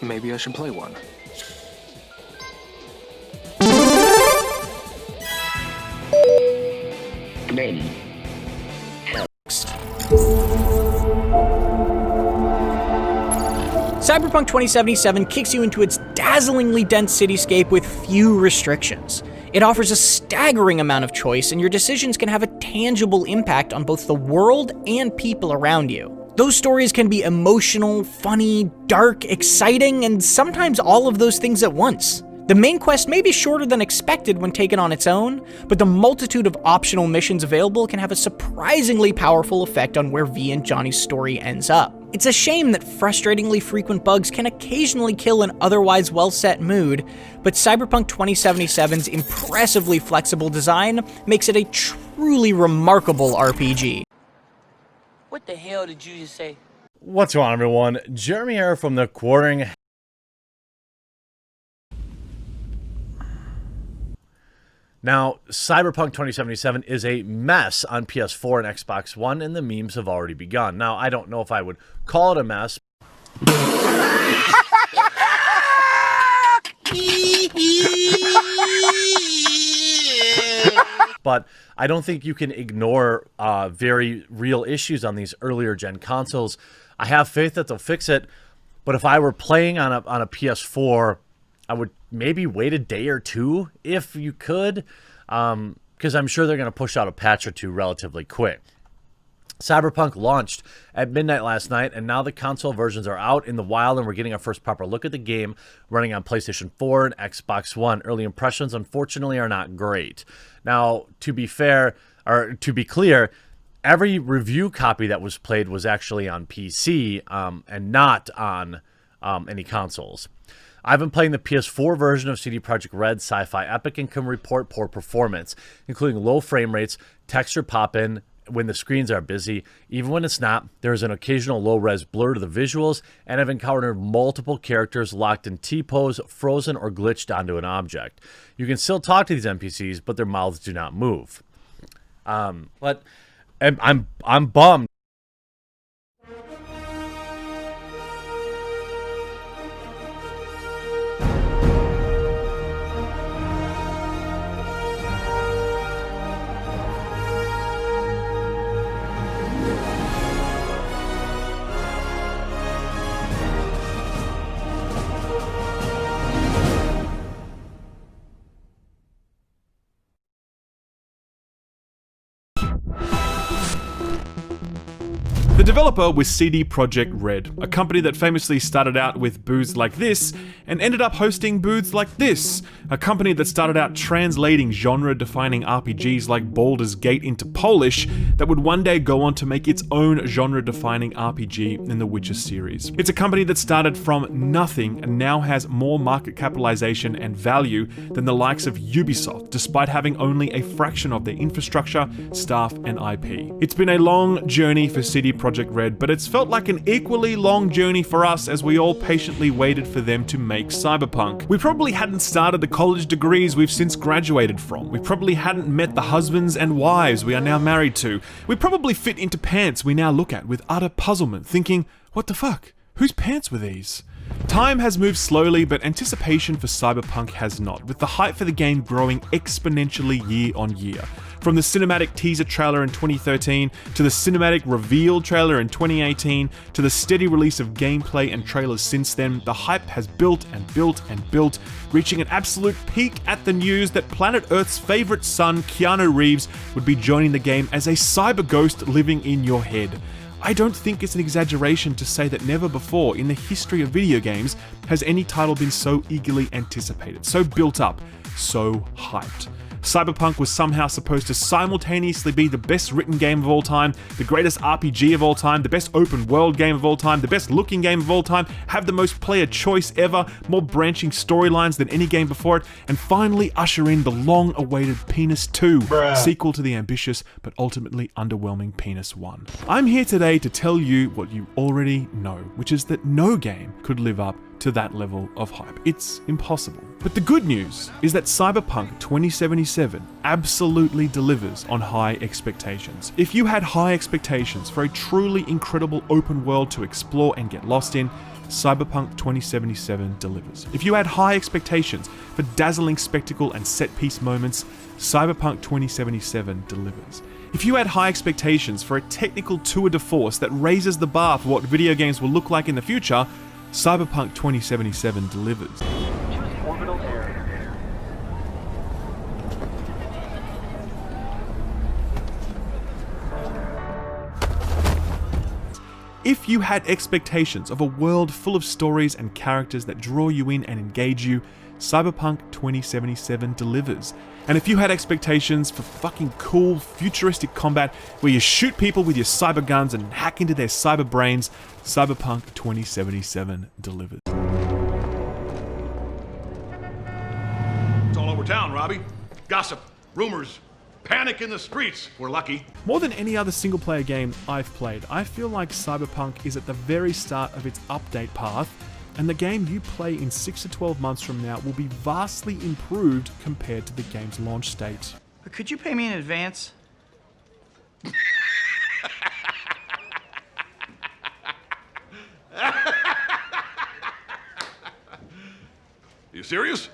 Maybe I should play one. Ready. Cyberpunk 2077 kicks you into its dazzlingly dense cityscape with few restrictions. It offers a staggering amount of choice, and your decisions can have a tangible impact on both the world and people around you. Those stories can be emotional, funny, dark, exciting, and sometimes all of those things at once. The main quest may be shorter than expected when taken on its own, but the multitude of optional missions available can have a surprisingly powerful effect on where V and Johnny's story ends up. It's a shame that frustratingly frequent bugs can occasionally kill an otherwise well-set mood, but Cyberpunk 2077's impressively flexible design makes it a truly remarkable RPG. What the hell did you just say? What's going on, everyone? Jeremy here from the Quartering. Now, Cyberpunk 2077 is a mess on PS4 and Xbox One, and the memes have already begun. Now, I don't know if I would call it a mess. But I don't think you can ignore very real issues on these earlier gen consoles. I have faith that they'll fix it, but if I were playing on a PS4, I would maybe wait a day or two if you could, because I'm sure they're going to push out a patch or two relatively quick. Cyberpunk launched at midnight last night, and now the console versions are out in the wild, and we're getting our first proper look at the game running on PlayStation 4 and Xbox One. Early impressions, unfortunately, are not great. Now, to be fair, or to be clear, every review copy that was played was actually on PC and not on any consoles. I've been playing the PS4 version of CD Projekt Red Sci-Fi Epic and can report poor performance, including low frame rates, texture pop-in when the screens are busy. Even when it's not, there is an occasional low-res blur to the visuals, and I've encountered multiple characters locked in T-pose, frozen, or glitched onto an object. You can still talk to these NPCs, but their mouths do not move. But I'm bummed. The developer was CD Projekt Red, a company that famously started out with booths like this and ended up hosting booths like this. A company that started out translating genre-defining RPGs like Baldur's Gate into Polish that would one day go on to make its own genre-defining RPG in the Witcher series. It's a company that started from nothing and now has more market capitalization and value than the likes of Ubisoft, despite having only a fraction of their infrastructure, staff, and IP. It's been a long journey for CD Projekt Red, but it's felt like an equally long journey for us as we all patiently waited for them to make Cyberpunk. We probably hadn't started the college degrees we've since graduated from. We probably hadn't met the husbands and wives we are now married to. We probably fit into pants we now look at with utter puzzlement, thinking, what the fuck? Whose pants were these? Time has moved slowly, but anticipation for Cyberpunk has not, with the hype for the game growing exponentially year on year. From the cinematic teaser trailer in 2013, to the cinematic reveal trailer in 2018, to the steady release of gameplay and trailers since then, the hype has built and built and built, reaching an absolute peak at the news that Planet Earth's favorite son, Keanu Reeves, would be joining the game as a cyber ghost living in your head. I don't think it's an exaggeration to say that never before in the history of video games has any title been so eagerly anticipated, so built up, so hyped. Cyberpunk was somehow supposed to simultaneously be the best written game of all time, the greatest RPG of all time, the best open world game of all time, the best looking game of all time, have the most player choice ever, more branching storylines than any game before it, and finally usher in the long-awaited Penis 2, sequel to the ambitious but ultimately underwhelming Penis 1. I'm here today to tell you what you already know, which is that no game could live up to that level of hype. It's impossible. But the good news is that Cyberpunk 2077 absolutely delivers on high expectations. If you had high expectations for a truly incredible open world to explore and get lost in, Cyberpunk 2077 delivers. If you had high expectations for dazzling spectacle and set-piece moments, Cyberpunk 2077 delivers. If you had high expectations for a technical tour de force that raises the bar for what video games will look like in the future, Cyberpunk 2077 delivers. If you had expectations of a world full of stories and characters that draw you in and engage you, Cyberpunk 2077 delivers. And if you had expectations for fucking cool, futuristic combat where you shoot people with your cyber guns and hack into their cyber brains, Cyberpunk 2077 delivers. It's all over town, Robbie. Gossip, rumors, panic in the streets. We're lucky. More than any other single-player game I've played, I feel like Cyberpunk is at the very start of its update path, and the game you play in 6 to 12 months from now will be vastly improved compared to the game's launch state. But could you pay me in advance? You serious?